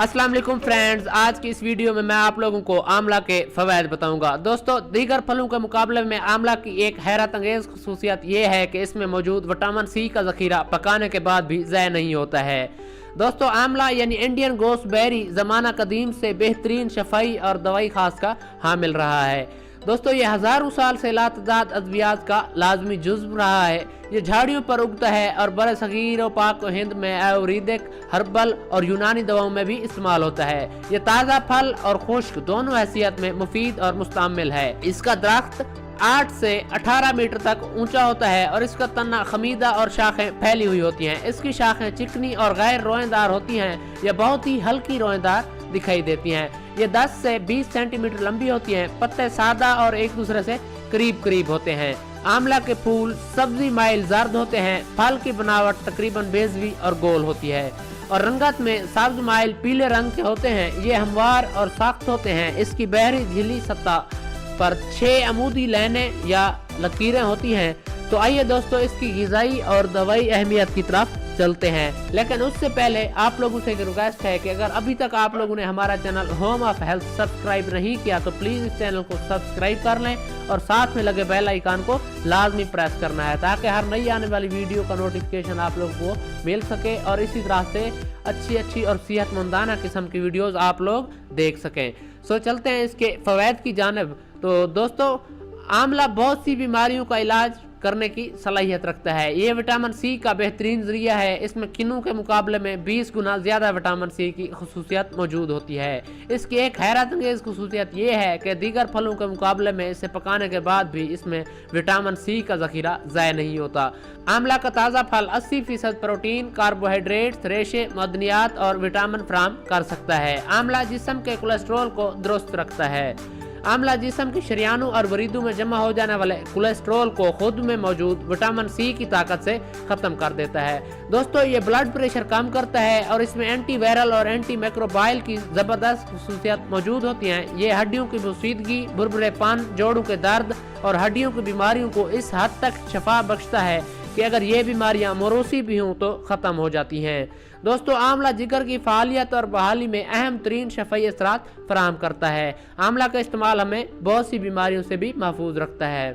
अस्सलाम वालेकुम फ्रेंड्स, आज की इस वीडियो में मैं आप लोगों को आंवला के फवायद बताऊंगा। दोस्तों, दीगर फलों के मुकाबले में आंवला की एक हैरत अंगेज खसूसियत ये है कि इसमें मौजूद विटामिन सी का जखीरा पकाने के बाद भी ज़ाया नहीं होता है। दोस्तों, आंवला यानी इंडियन गोसबेरी ज़माना कदीम से बेहतरीन शफाई और दवाई खास का हामिल रहा है। दोस्तों, ये हज़ारों साल से लातदाद अद्वियात का लाजमी जुज़्व रहा है। ये झाड़ियों पर उगता है और बड़े सगीर और पाक हिंद में आयुर्वेदिक, हर्बल और यूनानी दवाओं में भी इस्तेमाल होता है। ये ताज़ा फल और खुश्क दोनों हैसियत में मुफीद और मुस्तमिल है। इसका दरख्त 8 से 18 मीटर तक ऊंचा होता है और इसका तना खमीदा और शाखें फैली हुई होती हैं। इसकी शाखें चिकनी और गैर रोएदार होती हैं या बहुत ही हल्की रोएदार दिखाई देती हैं। ये 10 से 20 सेंटीमीटर लंबी होती हैं। पत्ते सादा और एक दूसरे से करीब करीब होते हैं। आंवला के फूल सब्जी माइल जर्द होते हैं। फल की बनावट तकरीबन बेजवी और गोल होती है और रंगत में सब्ज माइल पीले रंग के होते हैं। ये हमवार और सख्त होते हैं। इसकी बहरी झिली सतह पर 6 अमूदी लाइनें या लकीरें होती हैं। तो आइए दोस्तों, इसकी ग़िज़ाई और दवाई अहमियत की तरफ चलते हैं। लेकिन उससे पहले आप लोगों से एक रिक्वेस्ट है कि अगर अभी तक आप लोगों ने हमारा channel home of health subscribe नहीं किया तो प्लीज़ इस चैनल को सब्सक्राइब कर लें और साथ में लगे बेल आइकन को लाजमी प्रेस करना है ताकि हर नई आने वाली वीडियो का नोटिफिकेशन आप लोगों को मिल सके और इसी तरह से अच्छी और सेहतमंदाना किस्म की वीडियोज़ आप लोग देख सकें। सो चलते हैं इसके फ़वायद की जानिब। तो दोस्तों, आंवला बहुत सी बीमारियों का इलाज करने की सलाहियत रखता है। ये विटामिन सी का बेहतरीन जरिया है। इसमें किन्नू के मुकाबले में 20 गुना ज़्यादा विटामिन सी की खसूसियत मौजूद होती है। इसकी एक हैरत अंगेज खसूसियत ये है कि दीगर फलों के मुकाबले में इसे पकाने के बाद भी इसमें विटामिन सी का जखीरा ज़ाया नहीं होता। आंवला का ताज़ा फल 80% प्रोटीन, कार्बोहाइड्रेट्स, रेशे, मदनियात और विटामिन फराहम कर सकता है। आंवला जिस्म के कोलेस्ट्रॉल को दुरुस्त रखता है। आंवला जिस्म की शरियानों और वरीदों में जमा हो जाने वाले कोलेस्ट्रॉल को खुद में मौजूद विटामिन सी की ताकत से ख़त्म कर देता है। दोस्तों, ये ब्लड प्रेशर कम करता है और इसमें एंटी वायरल और एंटी माइक्रोबाइल की ज़बरदस्त खसूसियत मौजूद होती हैं। ये हड्डियों की मुसीदगी, बुरबुरेपन, जोड़ों के दर्द और हड्डियों की बीमारियों को इस हद तक शफा बख्शता है कि अगर ये बीमारियां मौरूसी भी हों तो ख़त्म हो जाती हैं। दोस्तों, आंवला जिगर की फ़ालियत और बहाली में अहम तरीन शफ़ई असरात फराहम करता है। आंवला का इस्तेमाल हमें बहुत सी बीमारियों से भी महफूज रखता है।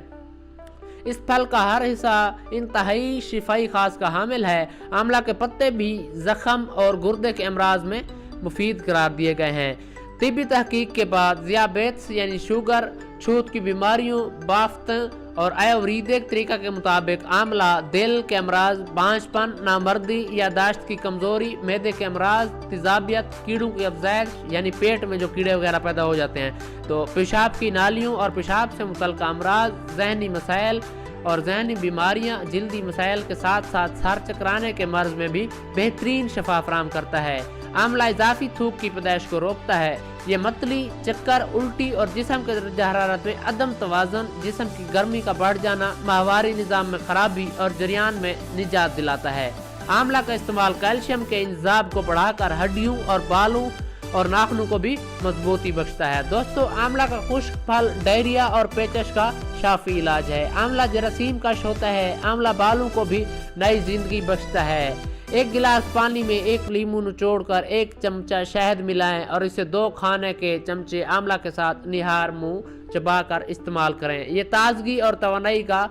इस फल का हर हिस्सा इंतहाई शिफाई खास का हामिल है। आंवला के पत्ते भी जख्म और गुर्दे के अमराज में मुफीद करार दिए गए हैं। तिब्बी तहकीक के बाद ज़ियाबेत्स यानी शुगर, छूत की बीमारियों, बाफ्त और आयुर्वेदिक तरीका के मुताबिक आंवला दिल के अमराज, बांझपन, नामर्दी, यादाश्त की कमज़ोरी, मैदे के अमराज, तेज़ाबियत, कीड़ों की अफजाइश यानी पेट में जो कीड़े वगैरह पैदा हो जाते हैं, तो पेशाब की नालियों और पेशाब से मुतल्लिक़ अमराज, जहनी मसाइल और जहनी बीमारियां, जिल्दी मसाइल के साथ साथ सर चकराने के मर्ज में भी बेहतरीन शफा फराहम करता है। आंवला इजाफी थूक की पैदाइश को रोकता है। ये मतली, चक्कर, उल्टी और जिस्म के दर्जा हरारत में अदम तवाज़ुन, जिस्म की गर्मी का बढ़ जाना, माहवारी निज़ाम में खराबी और जरियान में निजात दिलाता है। आंवला का इस्तेमाल कैल्शियम के इंतज़ाम को बढ़ाकर हड्डियों और बालों और नाखूनों को भी मजबूती बख्शता है। दोस्तों, आंवला का खुश्क फल डायरिया और पेचश का शाफी इलाज है। आंवला जरासीम कश होता है। आंवला बालों को भी नई जिंदगी बख्शता है। एक गिलास पानी में 1 लीमू निचोड़कर 1 चमचा शहद मिलाएं और इसे 2 खाने के चमचे आंवला के साथ निहार मुंह चबाकर इस्तेमाल करें। ये ताजगी और तवानाई का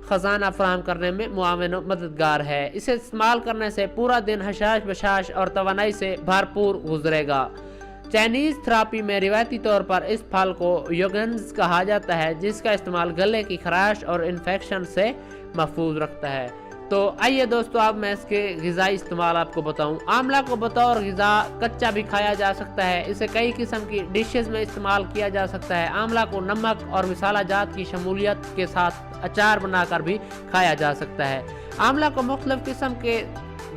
खजाना फराहम करने में मुआविन मददगार है। इसे इस्तेमाल करने से पूरा दिन हशाश बशाश और तवानाई से भरपूर गुजरेगा। चाइनीज़ थेरेपी में रिवायती तौर पर इस फल को योगन्स कहा जाता है, जिसका इस्तेमाल गले की खराश और इन्फेक्शन से महफूज रखता है। तो आइए दोस्तों, अब मैं इसके ग़िज़ाई इस्तेमाल आपको बताऊं। आंवला को बतौर ग़िज़ा कच्चा भी खाया जा सकता है। इसे कई किस्म की डिशेस में इस्तेमाल किया जा सकता है। आंवला को नमक और मसाला जात की शमूलियत के साथ अचार बनाकर भी खाया जा सकता है। आंवला को मुख्तलिफ किस्म के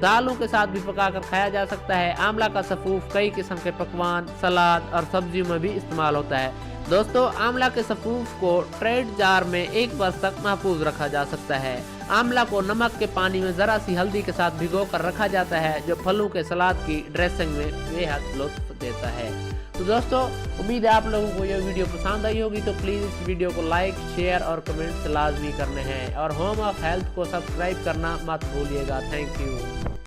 दालों के साथ भी पकाकर खाया जा सकता है। आंवला का सफ़ूफ कई किस्म के पकवान, सलाद और सब्जियों में भी इस्तेमाल होता है। दोस्तों, आंवला के सफ़ूफ को ट्रेड जार में 1 बरस तक महफूज रखा जा सकता है। आंवला को नमक के पानी में ज़रा सी हल्दी के साथ भिगो कर रखा जाता है, जो फलों के सलाद की ड्रेसिंग में बेहद लुत्फ़ देता है। तो दोस्तों, उम्मीद है आप लोगों को यह वीडियो पसंद आई होगी। तो प्लीज़ इस वीडियो को लाइक, शेयर और कमेंट्स लाजमी करने हैं और होम ऑफ हेल्थ को सब्सक्राइब करना मत भूलिएगा। Thank you.